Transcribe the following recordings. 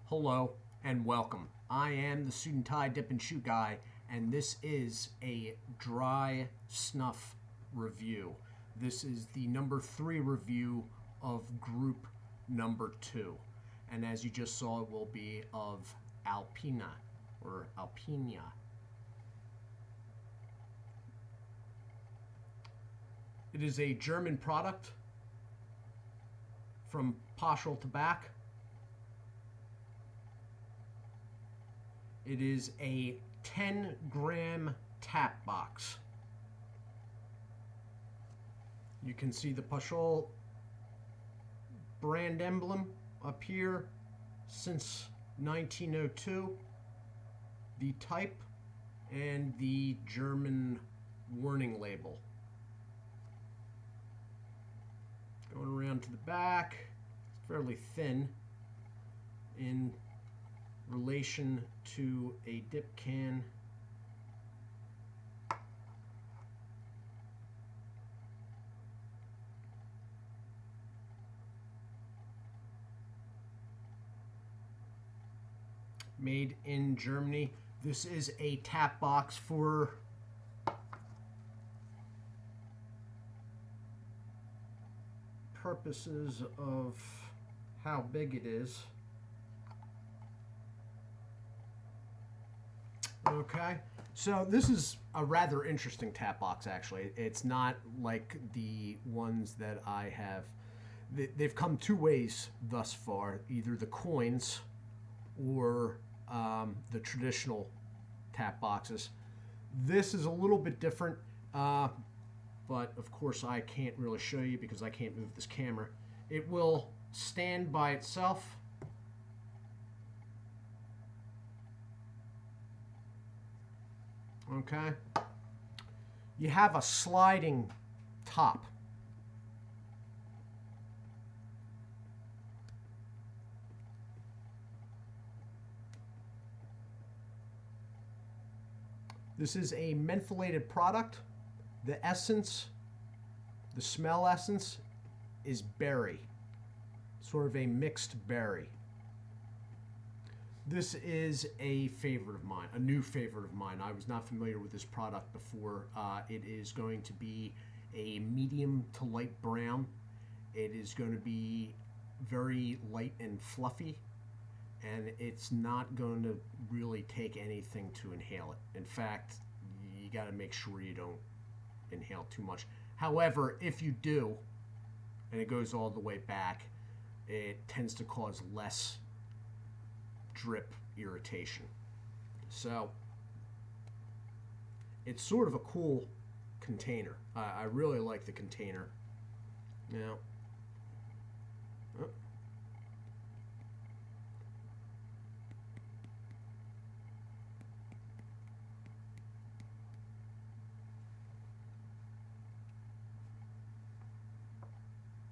Hello and welcome. I am the Suit&Tie Dip&ChewGuy, and this is a dry snuff review. This is the number 3 review of group number 2. And as you just saw, it will be of Alpina or Alpina. It is a German product from Tobacco. It is a 10-gram tap box. You can see the Peugeot brand emblem up here since 1902, the type, and the German warning label. Going around to the back, it's fairly thin in relation to a dip can. Made in Germany. This is a tap box for purposes of how big it is. Okay, so this is a rather interesting tap box, actually. It's not like the ones that I have. They've come two ways thus far, either the coins or the traditional tap boxes. This is a little bit different, but of course I can't really show you because I can't move this camera. It will stand by itself. Okay, you have a sliding top. This is a mentholated product. The essence, the smell essence, is berry, sort of a mixed berry. This is a favorite of mine, a new favorite of mine. I was not familiar with this product before. It is going to be a medium to light brown. It is going to be very light and fluffy, and it's not going to really take anything to inhale it. In fact, you got to make sure you don't inhale too much. However, if you do, and it goes all the way back, it tends to cause less drip irritation. So it's sort of a cool container. I really like the container. Now,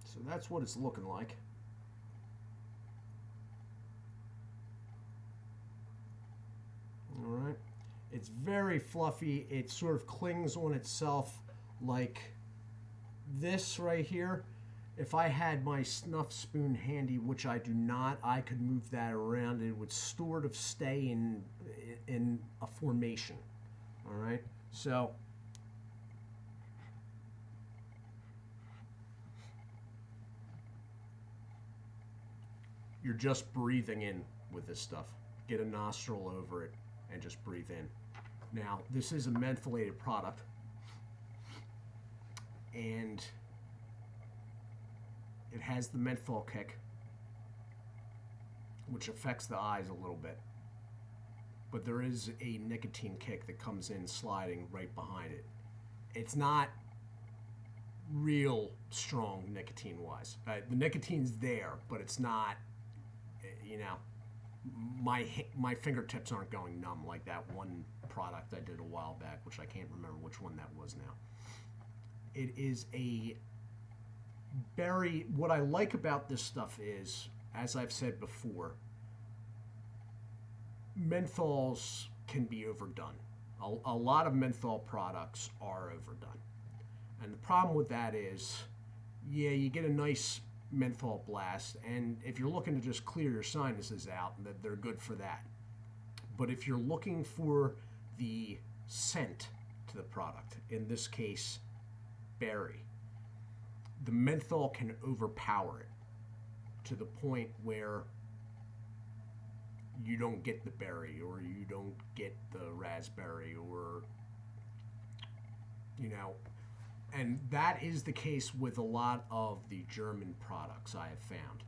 so that's what it's looking like. Alright, it's very fluffy. It sort of clings on itself like this right here. If I had my snuff spoon handy, which I do not, I could move that around. It would sort of stay in a formation. Alright, so you're just breathing in with this stuff. Get a nostril over it and just breathe in. Now, this is a mentholated product, and it has the menthol kick, which affects the eyes a little bit. But there is a nicotine kick that comes in sliding right behind it. It's not real strong nicotine-wise. The nicotine's there, but it's not, you know, my fingertips aren't going numb like that one product I did a while back, which I can't remember which one that was now. It is a berry. What I like about this stuff is, as I've said before, menthols can be overdone. A lot of menthol products are overdone. And the problem with that is, yeah, you get a nice menthol blast, and if you're looking to just clear your sinuses out, that they're good for that. But if you're looking for the scent to the product, in this case, berry, the menthol can overpower it to the point where you don't get the berry, or you don't get the raspberry, or, you know, and that is the case with a lot of the German products I have found.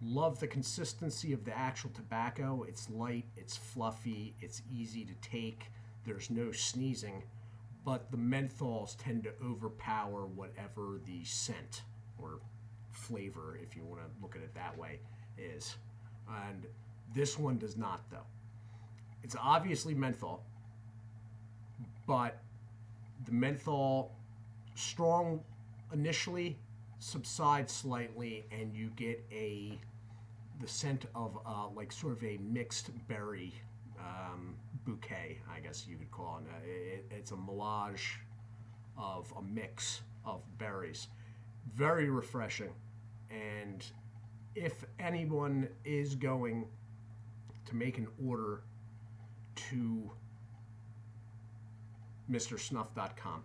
Love the consistency of the actual tobacco. It's light, it's fluffy, it's easy to take, there's no sneezing, but the menthols tend to overpower whatever the scent or flavor, if you want to look at it that way, is. And this one does not, though. It's obviously menthol, but the menthol strong initially, subsides slightly, and you get the scent of like sort of a mixed berry bouquet, I guess you could call it. It's a melange of a mix of berries. Very refreshing, and if anyone is going to make an order to MrSnuff.com,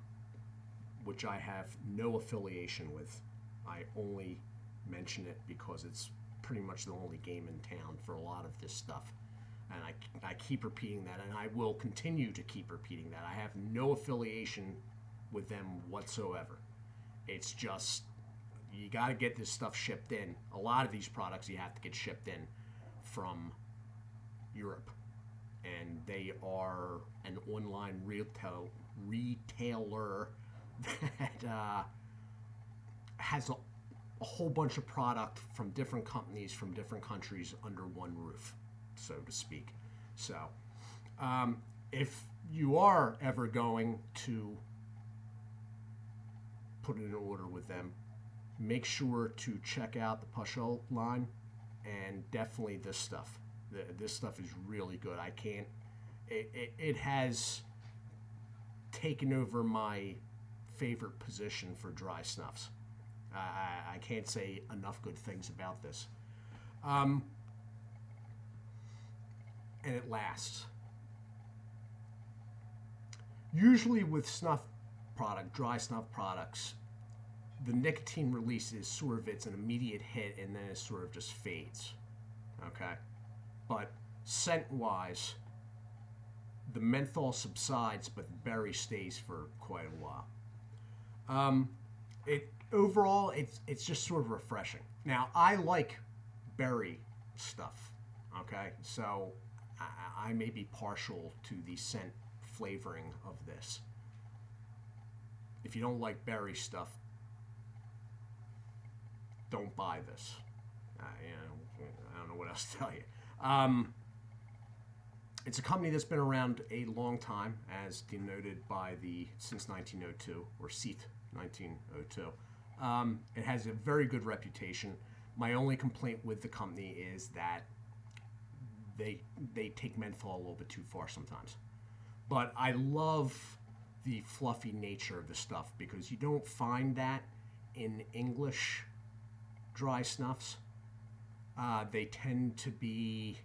which I have no affiliation with. I only mention it because it's pretty much the only game in town for a lot of this stuff. And I keep repeating that, and I will continue to keep repeating that. I have no affiliation with them whatsoever. It's just, you got to get this stuff shipped in. A lot of these products you have to get shipped in from Europe. And they are an online retailer that has a whole bunch of product from different companies from different countries under one roof, so to speak. So if you are ever going to put in an order with them, make sure to check out the Pashol line, and definitely this stuff. This stuff is really good. It has taken over my favorite position for dry snuffs. I can't say enough good things about this. And it lasts. Usually with dry snuff products, the nicotine release is sort of, it's an immediate hit, and then it sort of just fades. Okay? But scent-wise, the menthol subsides, but the berry stays for quite a while. Overall, it's just sort of refreshing. Now, I like berry stuff, okay? So I may be partial to the scent flavoring of this. If you don't like berry stuff, don't buy this. I don't know what else to tell you. It's a company that's been around a long time, as denoted by since 1902, or SEAT 1902. It has a very good reputation. My only complaint with the company is that they take menthol a little bit too far sometimes. But I love the fluffy nature of the stuff, because you don't find that in English dry snuffs. They tend to be,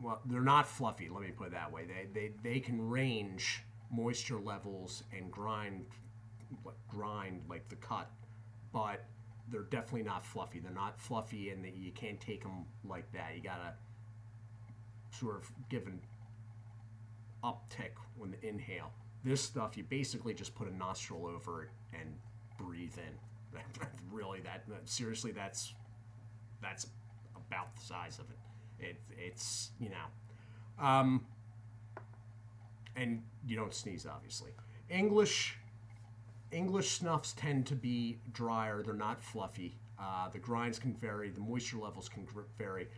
well, they're not fluffy, let me put it that way. They can range moisture levels and grind like the cut, but they're definitely not fluffy. They're not fluffy, and you can't take them like that. You gotta sort of give an uptick when the inhale. This stuff, you basically just put a nostril over it and breathe in. Really, seriously, that's about the size of it. It's and you don't sneeze, obviously. English snuffs tend to be drier. They're not fluffy. The grinds can vary. The moisture levels can vary.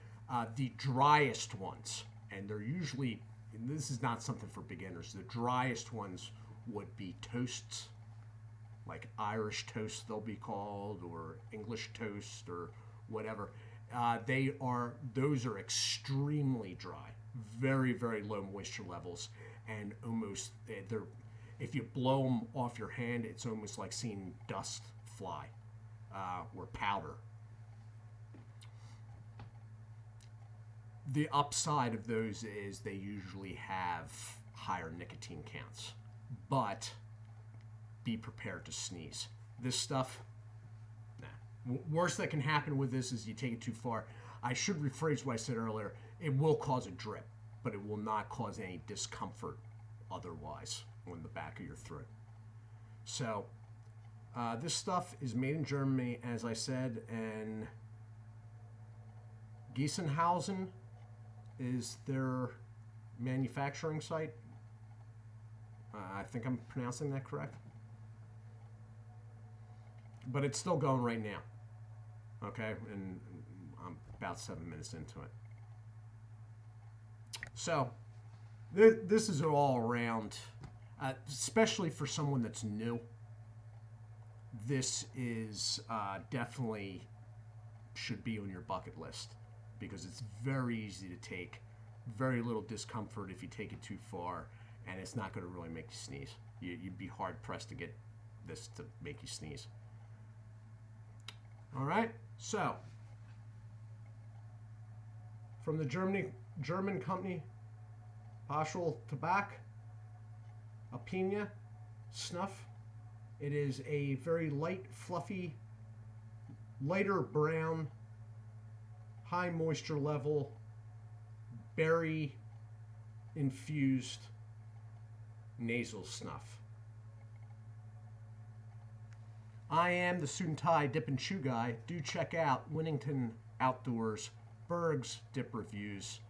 The driest ones, and they're usually, and this is not something for beginners, the driest ones would be toasts, like Irish toast they'll be called, or English toast, or whatever. Those are extremely dry, very, very low moisture levels, and almost, if you blow them off your hand, it's almost like seeing dust fly. or powder. The upside of those is they usually have higher nicotine counts, but be prepared to sneeze. This stuff, nah. Worst that can happen with this is you take it too far. I should rephrase what I said earlier. It will cause a drip, but it will not cause any discomfort otherwise on the back of your throat. So this stuff is made in Germany, as I said, and Gießenhausen is their manufacturing site. I think I'm pronouncing that correct. But it's still going right now. Okay, and I'm about 7 minutes into it. So, this is all around, especially for someone that's new. This is definitely should be on your bucket list because it's very easy to take, very little discomfort if you take it too far, and it's not going to really make you sneeze. You'd be hard pressed to get this to make you sneeze. All right, so from the German company Tobacco, Alpina, Snuff. It is a very light, fluffy, lighter brown, high moisture level, berry infused nasal snuff. I am the Suit&Tie Dip&ChewGuy. Do check out Winnington Outdoors, Berg's Dip Reviews,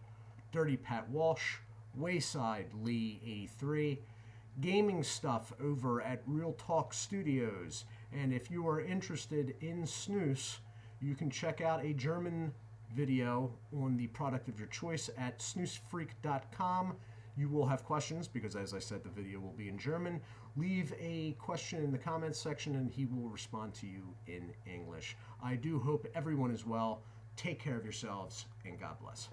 Dirty Pat Walsh, Wayside Lee 83, gaming stuff over at Real Talk Studios. And if you are interested in snus, you can check out a German video on the product of your choice at snoozefreak.com. You will have questions because, as I said, the video will be in German. Leave a question in the comments section and he will respond to you in English. I do hope everyone is well. Take care of yourselves and God bless.